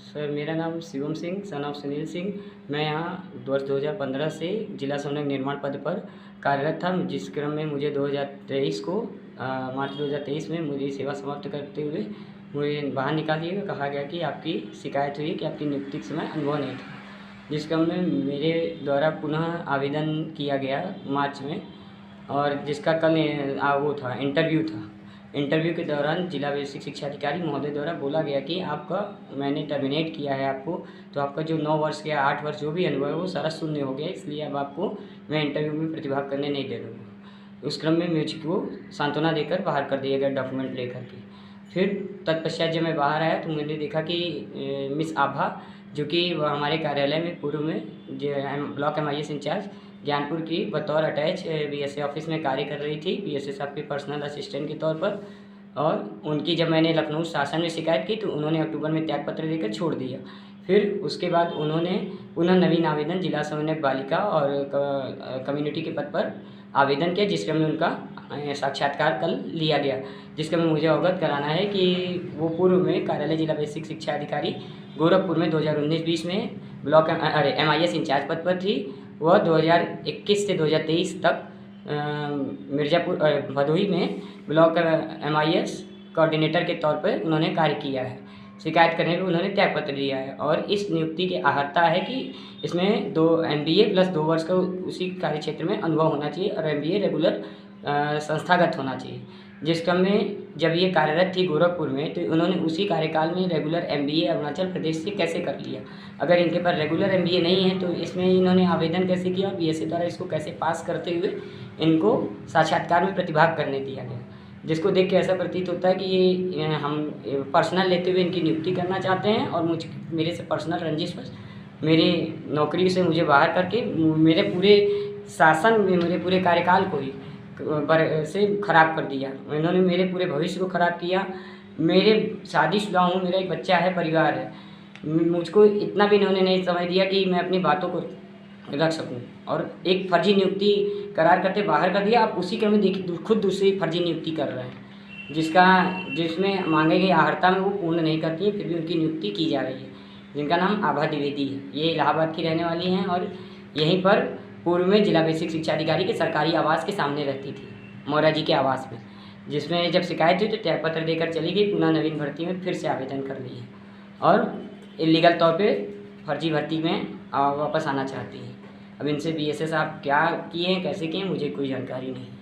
Sir, मेरा नाम Shivam Singh son of Sunil Singh. मैं यहाँ वर्ष 2015 से जिला समन्वयक निर्माण पद पर कार्यरत था, जिस क्रम में मुझे 2023 को मार्च 2023 में मुझे सेवा समाप्त करते हुए मुझे बाहर निकाल दिया। कहा गया कि आपकी शिकायत हुई कि आपकी नियुक्ति के समय अनुभव नहीं था, जिस क्रम में मेरे द्वारा पुनः आवेदन किया गया मार्च में, और जिसका कल वो था इंटरव्यू था। इंटरव्यू के दौरान जिला बेसिक शिक्षा अधिकारी महोदय द्वारा बोला गया कि आपका मैंने टर्मिनेट किया है आपको, तो आपका जो 9 वर्ष या 8 वर्ष जो भी अनुभव है वो सारा शून्य हो गया, इसलिए अब आपको मैं इंटरव्यू में प्रतिभाग करने नहीं दे दूँगा। उस क्रम में मुझको सांत्वना देकर बाहर कर दिया गया डॉक्यूमेंट लेकर के। फिर तत्पश्चात जब मैं बाहर आया तो मैंने देखा कि मिस आभा, जो कि हमारे कार्यालय में पूर्व में ब्लॉक MIS इंचार्ज ज्ञानपुर की बतौर अटैच BSA ऑफिस में कार्य कर रही थी, BSA साहब के पर्सनल असिस्टेंट के तौर पर। और उनकी जब मैंने लखनऊ शासन में शिकायत की तो उन्होंने अक्टूबर में त्यागपत्र देकर छोड़ दिया। फिर उसके बाद उन्होंने पुनः नवीन आवेदन जिला समन्वयक बालिका और कम्युनिटी के पद पर आवेदन किया, जिस क्रम में उनका साक्षात्कार कल लिया गया। जिस क्रम में मुझे अवगत कराना है कि वो पूर्व में कार्यालय जिला बेसिक शिक्षा अधिकारी गोरखपुर में 2019-20 में ब्लॉक MIS इंचार्ज पद पर थी। वह 2021 से 2023 तक मिर्ज़ापुर भदोही में ब्लॉक MIS कोऑर्डिनेटर के तौर पर उन्होंने कार्य किया है। शिकायत करने पर उन्होंने त्यागपत्र दिया है, और इस नियुक्ति की अहर्ता है कि इसमें 2 MBA प्लस 2 वर्ष का उसी कार्य क्षेत्र में अनुभव होना चाहिए, और MBA रेगुलर संस्थागत होना चाहिए। जिस क्रम में जब ये कार्यरत थी गोरखपुर में, तो उन्होंने उसी कार्यकाल में रेगुलर MBA अरुणाचल प्रदेश से कैसे कर लिया। अगर इनके पास रेगुलर MBA नहीं है तो इसमें इन्होंने आवेदन कैसे किया, BSA द्वारा इसको कैसे पास करते हुए इनको साक्षात्कार में प्रतिभाग करने दिया गया। जिसको देख के ऐसा प्रतीत होता है कि ये हम पर्सनल लेते हुए इनकी नियुक्ति करना चाहते हैं, और मेरे से पर्सनल रंजिश पर मेरी नौकरी से मुझे बाहर करके मेरे पूरे शासन में मेरे पूरे कार्यकाल को ही से ख़राब कर दिया। इन्होंने मेरे पूरे भविष्य को ख़राब किया। मेरे शादीशुदा हूँ, मेरा एक बच्चा है, परिवार है। मुझको इतना भी इन्होंने नहीं समझ दिया कि मैं अपनी बातों को रख सकूं, और एक फर्जी नियुक्ति करार करते बाहर कर दिया। आप उसी क्रम में देखिए खुद दूसरी फर्जी नियुक्ति कर रहे हैं, जिसमें मांगे गई अहर्ता में वो पूर्ण नहीं करती है, फिर भी उनकी नियुक्ति की जा रही है। जिनका नाम आभा द्विवेदी है, ये इलाहाबाद की रहने वाली हैं, और यहीं पर पूर्व में जिला बेसिक शिक्षा अधिकारी के सरकारी आवास के सामने रहती थी, मौर्या जी के आवास में। जिसमें जब शिकायत हुई तो त्यागपत्र देकर चली गई, पुनः नवीन भर्ती में फिर से आवेदन कर ली है, और इलीगल तौर पे फर्जी भर्ती में वापस आना चाहती है। अब इनसे BSA साहब क्या किए हैं, कैसे किए हैं, मुझे कोई जानकारी नहीं है।